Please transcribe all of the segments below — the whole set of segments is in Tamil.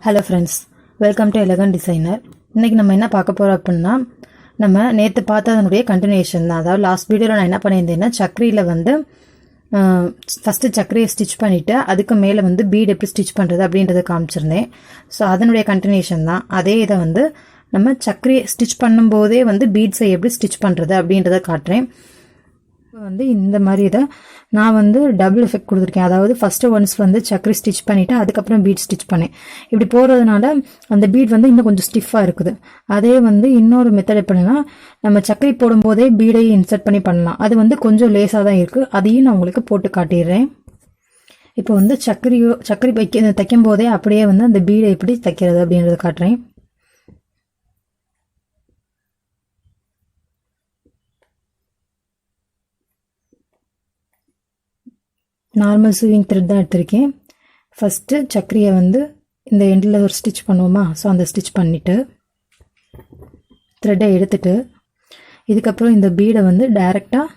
Hello friends, welcome to elegant designer. இன்றைக்கி நம்ம என்ன பார்க்க போகிறோம் அப்படின்னா, நம்ம நேற்று பார்த்ததனுடைய கண்டினியூஷன் தான். அதாவது லாஸ்ட் வீடியோவில் நான் என்ன பண்ணியிருந்தேன்னா, சக்கரியில் வந்து ஃபஸ்ட்டு சக்கரியை ஸ்டிச் பண்ணிவிட்டு அதுக்கு மேலே வந்து பீட் எப்படி ஸ்டிச் பண்ணுறது அப்படின்றத காமிச்சிருந்தேன். ஸோ அதனுடைய கண்டினியூஷன் தான். அதே இதை வந்து நம்ம சக்கரி ஸ்டிச் பண்ணும்போதே வந்து பீட்ஸை எப்படி ஸ்டிச் பண்ணுறது அப்படின்றத காட்டுறேன். வந்து இந்த மாதிரி இதை நான் வந்து டபுள் எஃபெக்ட் கொடுத்துருக்கேன். அதாவது ஃபஸ்ட்டு ஒன்ஸ் வந்து சக்கரி ஸ்டிச் பண்ணிவிட்டு அதுக்கப்புறம் பீட் ஸ்டிச் பண்ணேன். இப்படி போடுறதுனால அந்த பீட் வந்து இன்னும் கொஞ்சம் ஸ்டிஃபாக இருக்குது. அதே வந்து இன்னொரு மெத்தட் எப்படின்னா, நம்ம சக்கரி போடும்போதே பீடையும் இன்சர்ட் பண்ணி பண்ணலாம். அது வந்து கொஞ்சம் லேஸாக தான் இருக்குது. அதையும் நான் உங்களுக்கு போட்டு காட்டிடுறேன். இப்போ வந்து சக்கரி தைக்கும் போதே அப்படியே வந்து அந்த பீடை எப்படி தைக்கிறது அப்படின்றத காட்டுறேன். நார்மல் சூவிங் த்ரெட் தான் எடுத்திருக்கேன். ஃபஸ்ட்டு சக்கரியை வந்து இந்த எண்டில் ஒரு ஸ்டிச் பண்ணுவோமா, ஸோ அந்த ஸ்டிச் பண்ணிவிட்டு த்ரெட்டை எடுத்துட்டு இதுக்கப்புறம் இந்த பீடை வந்து டைரெக்டாக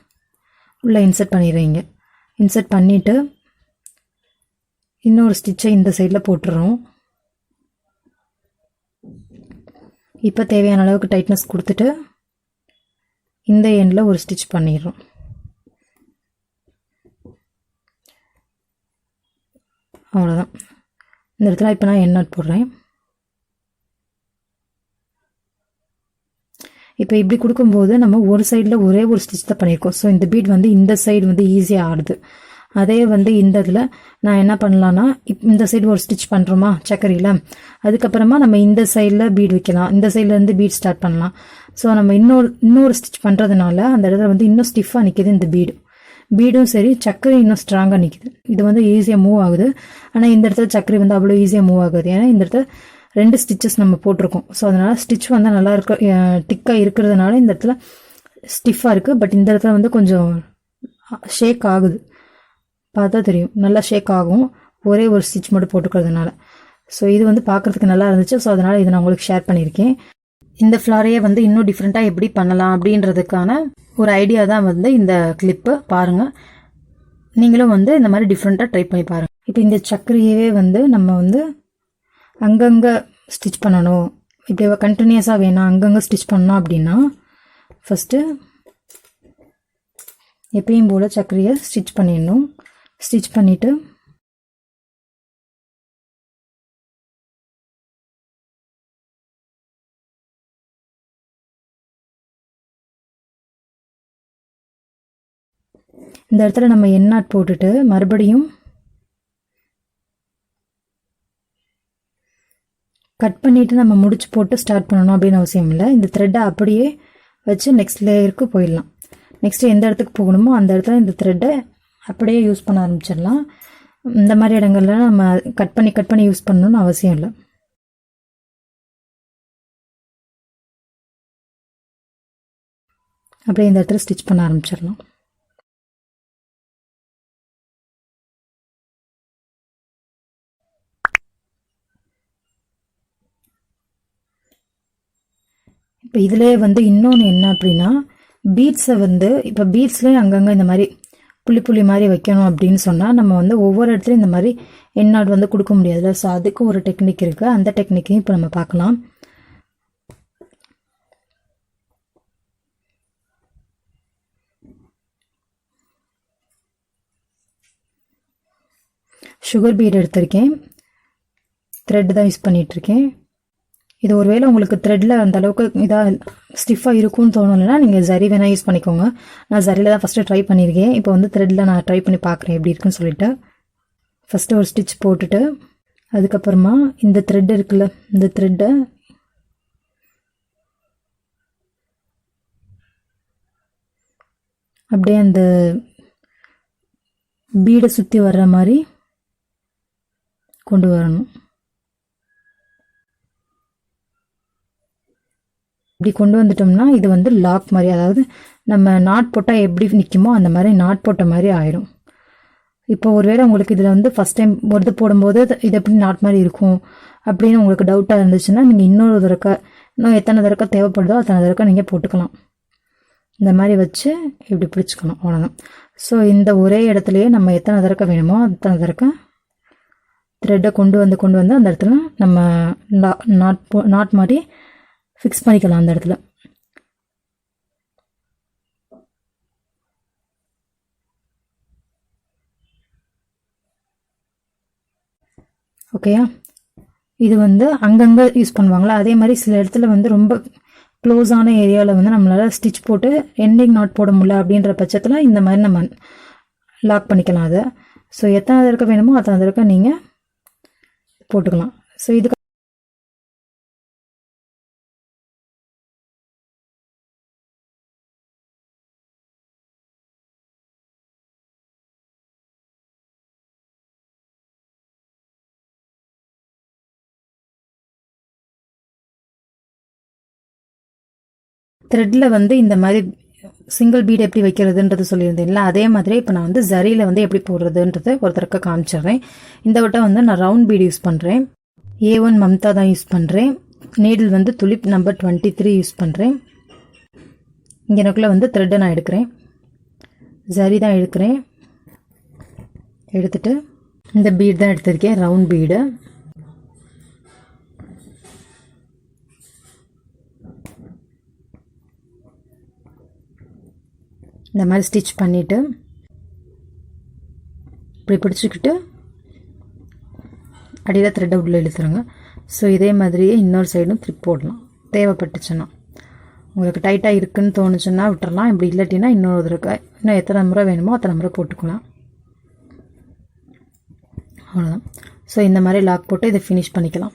உள்ளே இன்சர்ட் பண்ணிடுறீங்க. இன்சர்ட் பண்ணிவிட்டு இன்னொரு ஸ்டிச்சை இந்த சைடில் போட்டுடுறோம். இப்போ தேவையான அளவுக்கு டைட்னஸ் கொடுத்துட்டு இந்த எண்டில் ஒரு ஸ்டிச் பண்ணிடுறோம். அவ்வளோதான். இந்த இடத்துல இப்போ நான் எண்ணாட் போடுறேன். இப்போ இப்படி கொடுக்கும்போது நம்ம ஒரு சைடில் ஒரே ஒரு ஸ்டிச் தான் பண்ணியிருக்கோம். ஸோ இந்த பீட் வந்து இந்த சைடு வந்து ஈஸியாக ஆடுது. அதே வந்து இந்த இதில் நான் என்ன பண்ணலான்னா, இந்த சைடு ஒரு ஸ்டிச் பண்ணுறோமா சக்கரியில், அதுக்கப்புறமா நம்ம இந்த சைடில் பீட் வைக்கலாம். இந்த சைட்லேருந்து பீட் ஸ்டார்ட் பண்ணலாம். ஸோ நம்ம இன்னொரு ஸ்டிச் பண்ணுறதுனால அந்த இடத்துல வந்து இன்னும் ஸ்டிஃபாக நிற்கிது இந்த பீடும் சரி, சக்கரை இன்னும் ஸ்ட்ராங்காக நிற்கிது. இது வந்து ஈஸியாக மூவ் ஆகுது. ஆனால் இந்த இடத்துல சக்கரை வந்து அவ்வளோ ஈஸியாக மூவ் ஆகுது. ஏன்னா இந்த இடத்துல 2 ஸ்டிச்சஸ் நம்ம போட்டிருக்கோம். ஸோ அதனால் ஸ்டிச் வந்து நல்லா டிக்காக இருக்கிறதுனால இந்த இடத்துல ஸ்டிஃபாக இருக்குது. பட் இந்த இடத்துல வந்து கொஞ்சம் ஷேக் ஆகுது. பார்த்தா தெரியும், நல்லா ஷேக் ஆகும் ஒரே ஒரு ஸ்டிச் மட்டும் போட்டுக்கிறதுனால. ஸோ இது வந்து பார்க்குறதுக்கு நல்லா இருந்துச்சு. ஸோ அதனால் இதை நான் உங்களுக்கு ஷேர் பண்ணியிருக்கேன். இந்த ஃப்ளாரையை வந்து இன்னும் டிஃப்ரெண்ட்டாக எப்படி பண்ணலாம் அப்படின்றதுக்கான ஒரு ஐடியா தான் வந்து இந்த கிளிப்பு. பாருங்கள், நீங்களும் வந்து இந்த மாதிரி டிஃப்ரெண்ட்டாக ட்ரை பண்ணி பாருங்கள். இப்போ இந்த சக்கரையவே வந்து நம்ம வந்து அங்கங்கே ஸ்டிச் பண்ணணும், இப்படி கண்டினியூஸாக வேணாம் அங்கங்கே ஸ்டிச் பண்ணோம் அப்படின்னா, ஃபஸ்ட்டு எப்பயும் போல் சக்கரையை ஸ்டிச் பண்ணிடணும். ஸ்டிச் பண்ணிவிட்டு இந்த இடத்துல நம்ம எண்ணாட் போட்டுட்டு மறுபடியும் கட் பண்ணிவிட்டு நம்ம முடிச்சு போட்டு ஸ்டார்ட் பண்ணணும் அப்படின்னு அவசியம் இல்லை. இந்த த்ரெட்டை அப்படியே வச்சு நெக்ஸ்ட் லேயருக்கு போயிடலாம். நெக்ஸ்ட்டு எந்த இடத்துக்கு போகணுமோ அந்த இடத்துல இந்த த்ரெட்டை அப்படியே யூஸ் பண்ண ஆரம்பிச்சிடலாம். இந்த மாதிரி இடங்கள்ல நம்ம கட் பண்ணி யூஸ் பண்ணணும்னு அவசியம் இல்லை. அப்படியே இந்த இடத்துல ஸ்டிச் பண்ண ஆரம்பிச்சிடலாம். இப்போ இதிலே வந்து இன்னொன்று என்ன அப்படின்னா, பீட்ஸை வந்து இப்போ பீட்ஸ்லேயே அங்கங்கே இந்த மாதிரி புள்ளி மாதிரி வைக்கணும் அப்படின்னு சொன்னால் நம்ம வந்து ஒவ்வொரு இடத்துலையும் இந்த மாதிரி எண்ணாட் வந்து கொடுக்க முடியாதுல்ல. ஸோ அதுக்கு ஒரு டெக்னிக் இருக்குது. அந்த டெக்னிக்கையும் இப்போ நம்ம பார்க்கலாம். சுகர் பீட் எடுத்திருக்கேன். த்ரெட் தான் யூஸ் பண்ணிகிட்ருக்கேன். இது ஒருவேளை உங்களுக்கு த்ரெட்டில் அந்த அளவுக்கு இதாக ஸ்டிஃபாக இருக்கும்னு தோணலைன்னா நீங்கள் ஜரி வேணால் யூஸ் பண்ணிக்கோங்க. நான் ஜரியில் தான் ஃபஸ்ட்டு ட்ரை பண்ணியிருக்கேன். இப்போ வந்து த்ரெட்டில் நான் ட்ரை பண்ணி பார்க்குறேன் எப்படி இருக்குன்னு சொல்லிவிட்டு. ஃபஸ்ட்டு ஒரு ஸ்டிச் போட்டுட்டு அதுக்கப்புறமா இந்த த்ரெட் இருக்குல்ல, இந்த த்ரெட்டை அப்படியே அந்த பீடை சுற்றி வர்ற மாதிரி கொண்டு வரணும். இப்படி கொண்டு வந்துட்டோம்னா இது வந்து லாக் மாதிரி, அதாவது நம்ம நாட் போட்டால் எப்படி நிற்குமோ அந்த மாதிரி நாட் போட்ட மாதிரி ஆயிடும். இப்போ ஒருவேளை உங்களுக்கு இதில் வந்து ஃபஸ்ட் டைம் ஒரு போடும்போது இது எப்படி நாட் மாதிரி இருக்கும் அப்படின்னு உங்களுக்கு டவுட்டாக இருந்துச்சுன்னா நீங்கள் இன்னும் எத்தனை தடவை தேவைப்படுதோ அத்தனை தடவை நீங்கள் போட்டுக்கலாம். இந்த மாதிரி வச்சு இப்படி பிடிச்சிக்கணும், அவ்வளோதான். ஸோ இந்த ஒரே இடத்துலையே நம்ம எத்தனை தடவை வேணுமோ அத்தனை தடவை த்ரெட்டை கொண்டு வந்து அந்த இடத்துல நம்ம நாட் மாதிரி ஃபிக்ஸ் பண்ணிக்கலாம் அந்த இடத்துல. ஓகேயா? இது வந்து அங்கங்கே யூஸ் பண்ணுவாங்களா, அதே மாதிரி சில இடத்துல வந்து ரொம்ப க்ளோஸான ஏரியாவில் வந்து நம்மளால் ஸ்டிச் போட்டு எண்டிங் நாட் போட முடியல அப்படின்ற பட்சத்தில் இந்த மாதிரி நம்ம லாக் பண்ணிக்கலாம் அதை. ஸோ எத்தனை தடவை வேணுமோ அத்தனை தடவை நீங்கள் போட்டுக்கலாம். ஸோ இதுக்கு த்ரெட்டில் வந்து இந்த மாதிரி சிங்கிள் பீட் எப்படி வைக்கிறதுன்றது சொல்லியிருந்தேன்ல, அதே மாதிரி இப்போ நான் வந்து ஜரியில் வந்து எப்படி போடுறதுன்றது ஒருத்தருக்கு காமிச்சிடுறேன். இந்த வட்டம் வந்து நான் ரவுண்ட் பீட் யூஸ் பண்ணுறேன். A1 மம்தா தான் யூஸ் பண்ணுறேன். நீடில் வந்து துலிப் நம்பர் 23 யூஸ் பண்ணுறேன். இங்கே எனக்குள்ளே வந்து த்ரெட்டை நான் எடுக்கிறேன், ஜரி தான் எடுக்கிறேன். எடுத்துட்டு இந்த பீட் தான் எடுத்திருக்கேன், ரவுண்ட் பீடு. இந்த மாதிரி ஸ்டிச் பண்ணிவிட்டு இப்படி பிடிச்சிக்கிட்டு அடியில் த்ரெட்டை உள்ளே இழுத்துருங்க. ஸோ இதே மாதிரியே இன்னொரு சைடும் திருப்பி போடலாம் தேவைப்பட்டுச்சுன்னா. உங்களுக்கு டைட்டாக இருக்குதுன்னு தோணுச்சுன்னா விட்டுறலாம், இப்படி இல்லாட்டினா இன்னொரு தடவை இன்னும் எத்தனை முறை வேணுமோ அத்தனை முறை போட்டுக்கலாம். அவ்வளோதான். ஸோ இந்த மாதிரி லாக் போட்டு இதை ஃபினிஷ் பண்ணிக்கலாம்.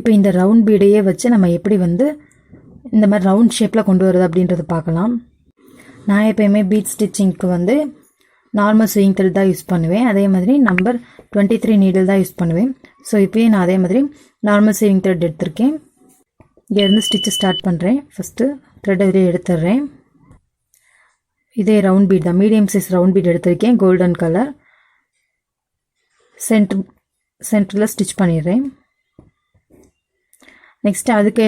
இப்போ இந்த ரவுண்ட் பீடையே வச்சு நம்ம எப்படி வந்து இந்த மாதிரி ரவுண்ட் ஷேப்பில் கொண்டு வருது அப்படின்றத பார்க்கலாம். நான் எப்போயுமே பீட் ஸ்டிச்சிங்க்கு வந்து நார்மல் ஸ்விங் த்ரெட் தான் யூஸ் பண்ணுவேன். அதே மாதிரி நம்பர் 23 நீடில் தான் யூஸ் பண்ணுவேன். ஸோ இப்போயே நான் அதே மாதிரி நார்மல் ஸ்விங் த்ரெட் எடுத்திருக்கேன். இங்கேருந்து ஸ்டிச்சு ஸ்டார்ட் பண்ணுறேன். ஃபஸ்ட்டு த்ரெட்டை வெளியே எடுத்துடுறேன். இதே ரவுண்ட் பீட் தான், மீடியம் சைஸ் ரவுண்ட் பீட் எடுத்திருக்கேன், கோல்டன் கலர். சென்டரில் ஸ்டிச் பண்ணிடுறேன். நெக்ஸ்ட்டு அதுக்கு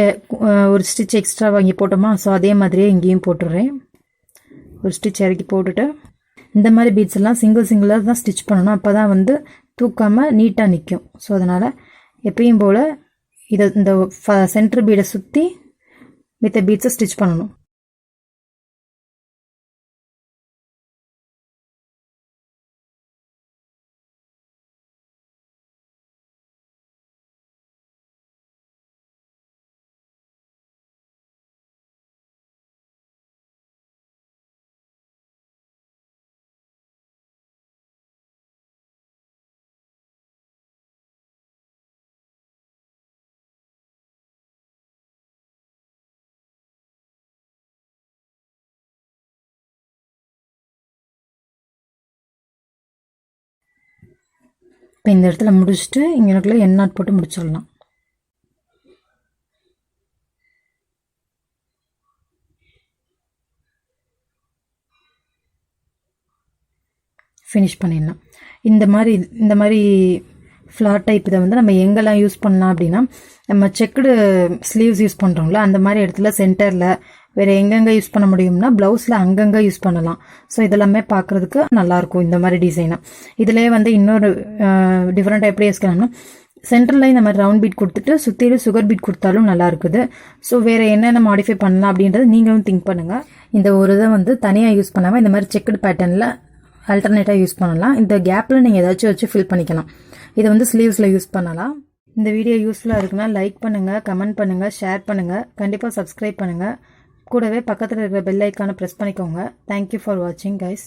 ஒரு ஸ்டிச் எக்ஸ்ட்ரா வாங்கி போட்டோமா, ஸோ அதே மாதிரியே இங்கேயும் போட்டுடுறேன். ஒரு ஸ்டிச் இறக்கி போட்டுட்டு இந்த மாதிரி பீட்ஸ் எல்லாம் சிங்கிளாக தான் ஸ்டிச் பண்ணணும், அப்போ தான் வந்து தூக்காமல் நீட்டாக நிற்கும். ஸோ அதனால் எப்பயும் போல் இதை இந்த சென்டர் பீடை சுற்றி மித்த பீட்ஸை ஸ்டிச் பண்ணணும். இப்போ இந்த இடத்துல முடிச்சுட்டு இங்கே எனக்குள்ள எண்ணாட் போட்டு முடிச்சிடலாம். ஃபினிஷ் பண்ணிடலாம். இந்த மாதிரி ஃப்ளாட் டைப் இதை வந்து நம்ம எங்கெல்லாம் யூஸ் பண்ணலாம் அப்படின்னா, நம்ம செக்குடு ஸ்லீவ்ஸ் யூஸ் பண்ணுறோம்ல அந்த மாதிரி இடத்துல சென்டரில், வேறு எங்கெங்கே யூஸ் பண்ண முடியும்னா ப்ளவுஸில் அங்கங்கே யூஸ் பண்ணலாம். ஸோ இதெல்லாமே பார்க்குறதுக்கு நல்லாயிருக்கும் இந்த மாதிரி டிசைனாக. இதிலே வந்து இன்னொரு டிஃப்ரெண்ட்டாக எப்படி யூஸ் பண்ணலாம்னா, சென்டரில் இந்த மாதிரி ரவுண்ட் பீட் கொடுத்துட்டு சுற்றிலும் சுகர் பீட் கொடுத்தாலும் நல்லா இருக்குது. ஸோ வேறு என்னென்ன மாடிஃபை பண்ணலாம் அப்படின்றது நீங்களும் திங்க் பண்ணுங்கள். இந்த ஒரு இதை வந்து தனியாக யூஸ் பண்ணாமல் இந்த மாதிரி செக்குடு பேட்டர்னில் ஆல்டர்னேட்டாக யூஸ் பண்ணலாம். இந்த கேப்பில் நீங்கள் ஏதாச்சும் வச்சு ஃபில் பண்ணிக்கலாம். இதை வந்து ஸ்லீவ்ஸில் யூஸ் பண்ணலாம். இந்த வீடியோ யூஸ்ஃபுல்லாக இருக்குன்னா லைக் பண்ணுங்கள், கமெண்ட் பண்ணுங்கள், ஷேர் பண்ணுங்கள், கண்டிப்பாக சப்ஸ்கிரைப் பண்ணுங்கள். கூடவே பக்கத்தில் இருக்கிற பெல் ஐக்கானை ப்ரெஸ் பண்ணிக்கோங்க. தேங்க்யூ ஃபார் வாட்சிங் கைஸ்.